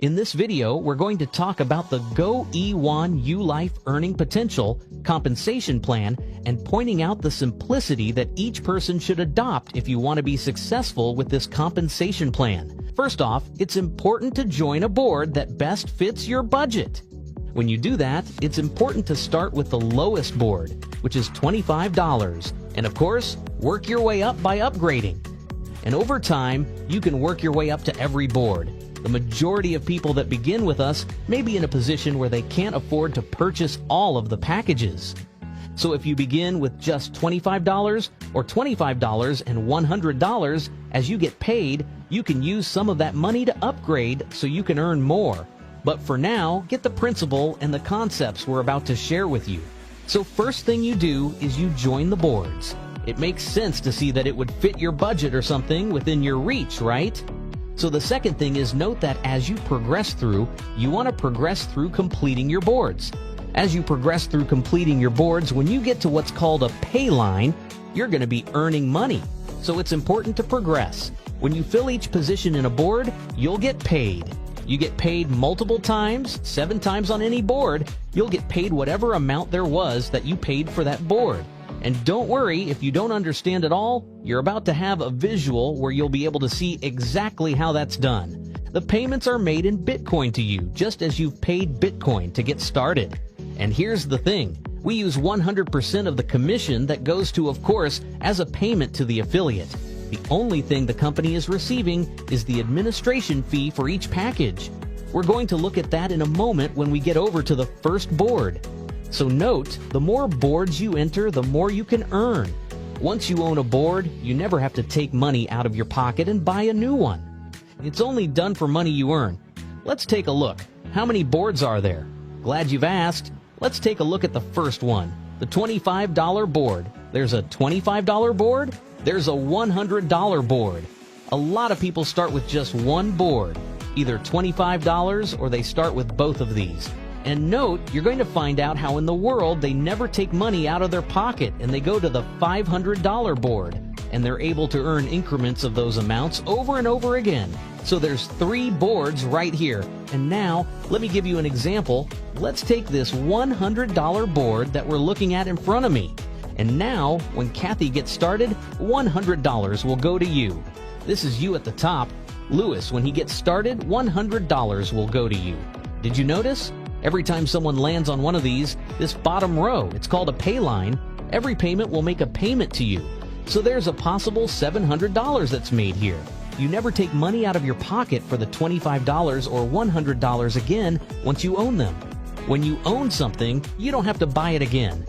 In this video, we're going to talk about the GoE1 U-Life Earning Potential compensation plan and pointing out the simplicity that each person should adopt if you want to be successful with this compensation plan. First off, it's important to join a board that best fits your budget. When you do that, it's important to start with the lowest board, which is $25, and of course, work your way up by upgrading. And over time, you can work your way up to every board. The majority of people that begin with us may be in a position where they can't afford to purchase all of the packages. So if you begin with just $25 or $25 and $100, as you get paid, you can use some of that money to upgrade so you can earn more. But for now, get the principle and the concepts we're about to share with you. So first thing you do is you join the boards. It makes sense to see that it would fit your budget or something within your reach, right? So the second thing is note that as you progress through, you want to progress through completing your boards. As you progress through completing your boards, when you get to what's called a pay line, you're going to be earning money. So it's important to progress. When you fill each position in a board, you'll get paid. You get paid multiple times, 7 times on any board. You'll get paid whatever amount there was that you paid for that board. And don't worry, if you don't understand it all, you're about to have a visual where you'll be able to see exactly how that's done. The payments are made in Bitcoin to you, just as you've paid Bitcoin to get started. And here's the thing, we use 100% of the commission that goes to, of course, as a payment to the affiliate. The only thing the company is receiving is the administration fee for each package. We're going to look at that in a moment when we get over to the first board. So note, the more boards you enter, the more you can earn. Once you own a board, you never have to take money out of your pocket and buy a new one. It's only done for money you earn. Let's take a look. How many boards are there? Glad you've asked. Let's take a look at the first one, the $25 board. There's a $25 board. There's a $100 board. A lot of people start with just one board, either $25 or they start with both of these. And note, you're going to find out how in the world they never take money out of their pocket and they go to the $500 board. And they're able to earn increments of those amounts over and over again. So there's 3 boards right here. And now, let me give you an example. Let's take this $100 board that we're looking at in front of me. And now, when Kathy gets started, $100 will go to you. This is you at the top. Lewis, when he gets started, $100 will go to you. Did you notice? Every time someone lands on one of these, this bottom row, it's called a pay line, every payment will make a payment to you. So there's a possible $700 that's made here. You never take money out of your pocket for the $25 or $100 again once you own them. When you own something, you don't have to buy it again.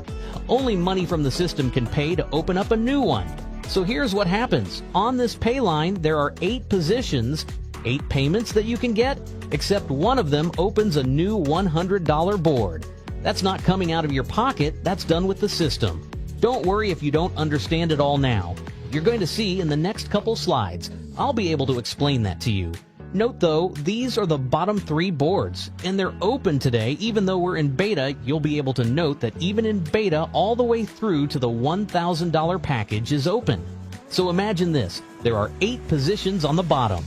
Only money from the system can pay to open up a new one. So here's what happens. On this pay line, there are 8 positions, 8 payments that you can get, except one of them opens a new $100 board. That's not coming out of your pocket, that's done with the system. Don't worry if you don't understand it all now. You're going to see in the next couple slides. I'll be able to explain that to you. Note though, these are the bottom 3 boards, and they're open today. Even though we're in beta, you'll be able to note that even in beta, all the way through to the $1,000 package is open. So imagine this, there are 8 positions on the bottom.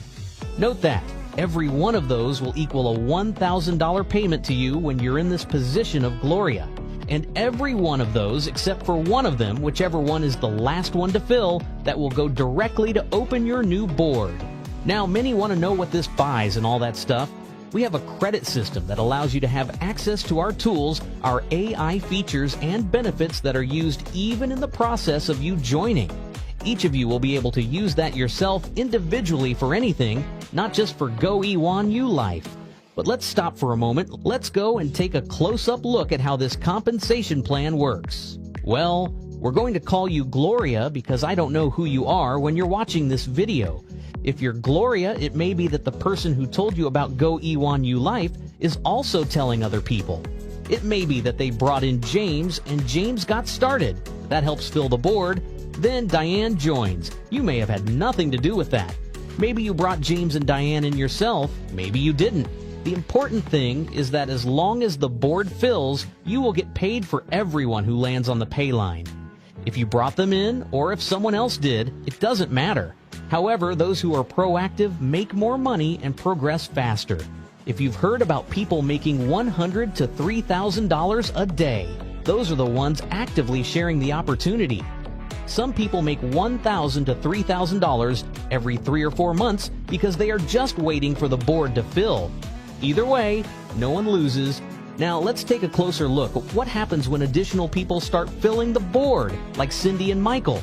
Note that every one of those will equal a $1,000 payment to you when you're in this position of Gloria. And every one of those, except for one of them, whichever one is the last one to fill, that will go directly to open your new board. Now, many want to know what this buys and all that stuff. We have a credit system that allows you to have access to our tools, our AI features, and benefits that are used even in the process of you joining. Each of you will be able to use that yourself individually for anything, not just for GoE1 U-Life. But let's stop for a moment. Let's go and take a close-up look at how this compensation plan works. Well, we're going to call you Gloria because I don't know who you are when you're watching this video. If you're Gloria, it may be that the person who told you about GoE1 U-Life is also telling other people. It may be that they brought in James and James got started. That helps fill the board. Then Diane joins. You may have had nothing to do with that. Maybe you brought James and Diane in yourself. Maybe you didn't. The important thing is that as long as the board fills, you will get paid for everyone who lands on the pay line. If you brought them in, or if someone else did, it doesn't matter. However, those who are proactive make more money and progress faster. If you've heard about people making $100,000 to $3,000 a day, those are the ones actively sharing the opportunity. Some people make $1,000 to $3,000 every 3 or 4 months because they are just waiting for the board to fill. Either way, no one loses. Now let's take a closer look at what happens when additional people start filling the board, like Cindy and Michael.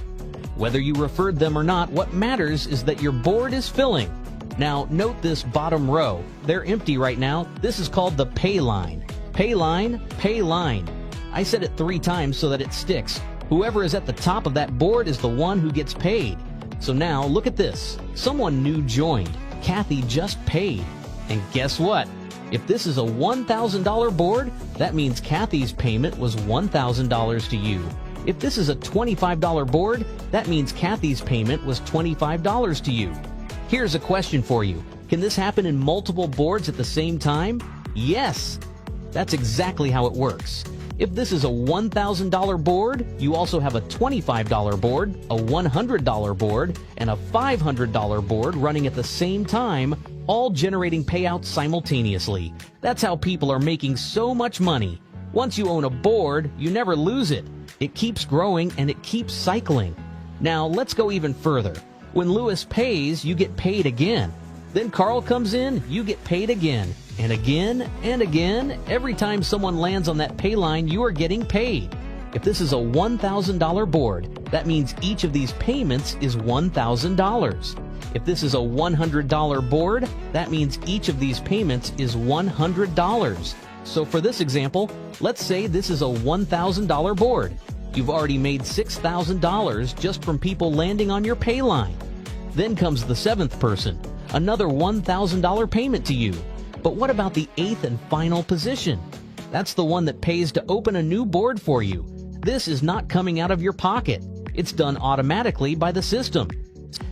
Whether you referred them or not, what matters is that your board is filling. Now note this bottom row. They're empty right now. This is called the pay line. Pay line, pay line. I said it 3 times so that it sticks. Whoever is at the top of that board is the one who gets paid. So now look at this. Someone new joined. Kathy just paid. And guess what? If this is a $1,000 board, that means Kathy's payment was $1,000 to you. If this is a $25 board, that means Kathy's payment was $25 to you. Here's a question for you. Can this happen in multiple boards at the same time? Yes! That's exactly how it works. If this is a $1,000 board, you also have a $25 board, a $100 board, and a $500 board running at the same time, all generating payouts simultaneously. That's how people are making so much money. Once you own a board, you never lose it. It keeps growing and it keeps cycling. Now let's go even further. When Lewis pays, you get paid again. Then Carl comes in, you get paid again. And again and again, every time someone lands on that pay line, you are getting paid. If this is a $1,000 board, that means each of these payments is $1,000. If this is a $100 board, that means each of these payments is $100. So for this example, let's say this is a $1,000 board. You've already made $6,000 just from people landing on your pay line. Then comes the 7th person, another $1,000 payment to you. But what about the 8th and final position? That's the one that pays to open a new board for you. This is not coming out of your pocket. It's done automatically by the system.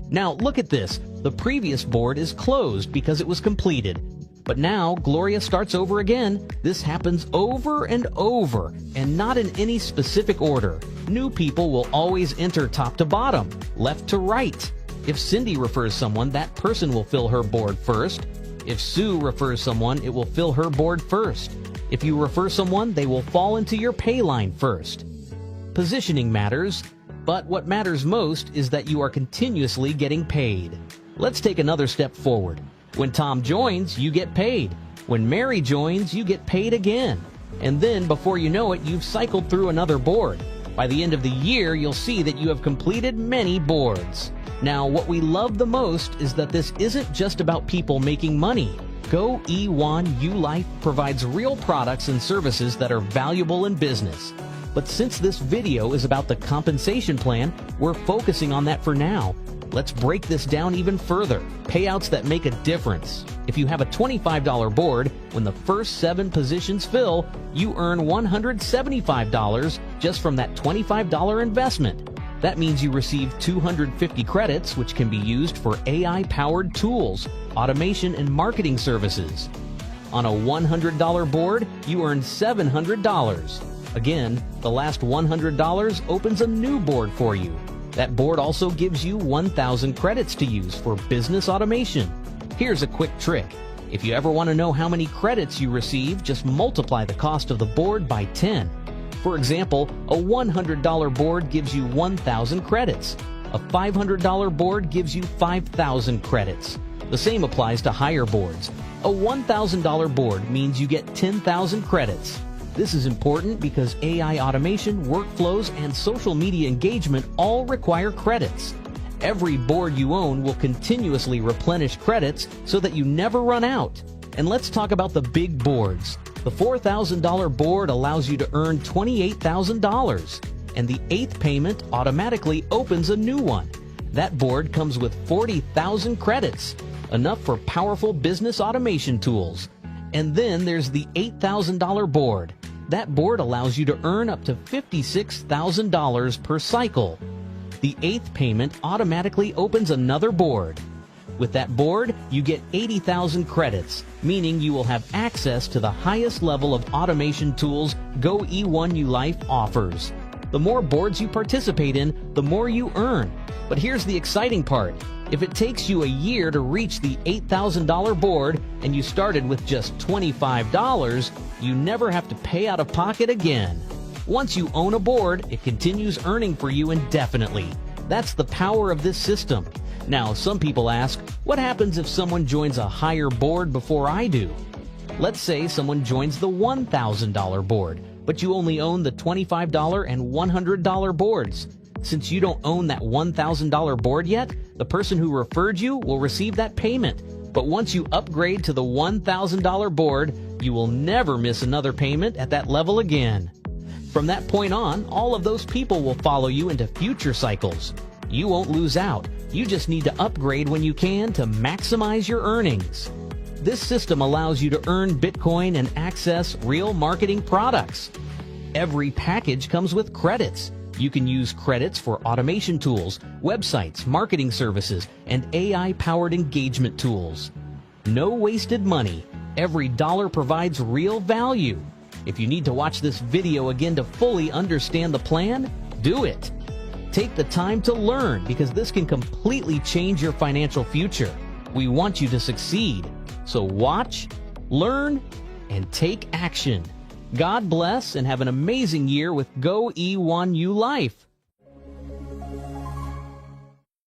Now look at this. The previous board is closed because it was completed. But now Gloria starts over again. This happens over and over, and not in any specific order. New people will always enter top to bottom, left to right. If Cindy refers someone, that person will fill her board first. If Sue refers someone, it will fill her board first. If you refer someone, they will fall into your pay line first. Positioning matters, but what matters most is that you are continuously getting paid. Let's take another step forward. When Tom joins, you get paid. When Mary joins, you get paid again. And then, before you know it, you've cycled through another board. By the end of the year, you'll see that you have completed many boards. Now, what we love the most is that this isn't just about people making money. GoE1 U-Life provides real products and services that are valuable in business. But since this video is about the compensation plan, we're focusing on that for now. Let's break this down even further. Payouts that make a difference. If you have a $25 board, when the first 7 positions fill, you earn $175 just from that $25 investment. That means you receive 250 credits, which can be used for AI-powered tools, automation, and marketing services. On a $100 board, you earn $700. Again, the last $100 opens a new board for you. That board also gives you 1,000 credits to use for business automation. Here's a quick trick. If you ever want to know how many credits you receive, just multiply the cost of the board by 10. For example, a $100 board gives you 1,000 credits. A $500 board gives you 5,000 credits. The same applies to higher boards. A $1,000 board means you get 10,000 credits. This is important because AI automation, workflows, and social media engagement all require credits. Every board you own will continuously replenish credits so that you never run out. And let's talk about the big boards. The $4,000 board allows you to earn $28,000, and the 8th payment automatically opens a new one. That board comes with 40,000 credits, enough for powerful business automation tools. And then there's the $8,000 board. That board allows you to earn up to $56,000 per cycle. The 8th payment automatically opens another board. With that board, you get 80,000 credits, meaning you will have access to the highest level of automation tools GoE1 U-Life offers. The more boards you participate in, the more you earn. But here's the exciting part. If it takes you a year to reach the $8,000 board and you started with just $25, you never have to pay out of pocket again. Once you own a board, it continues earning for you indefinitely. That's the power of this system. Now, some people ask, what happens if someone joins a higher board before I do? Let's say someone joins the $1,000 board, but you only own the $25 and $100 boards. Since you don't own that $1,000 board yet, the person who referred you will receive that payment. But once you upgrade to the $1,000 board, you will never miss another payment at that level again. From that point on, all of those people will follow you into future cycles. You won't lose out. You just need to upgrade when you can to maximize your earnings. This system allows you to earn Bitcoin and access real marketing products. Every package comes with credits. You can use credits for automation tools, websites, marketing services, and AI-powered engagement tools. No wasted money. Every dollar provides real value. If you need to watch this video again to fully understand the plan, do it. Take the time to learn because this can completely change your financial future. We want you to succeed. So watch, learn, and take action. God bless and have an amazing year with GoE1U Life.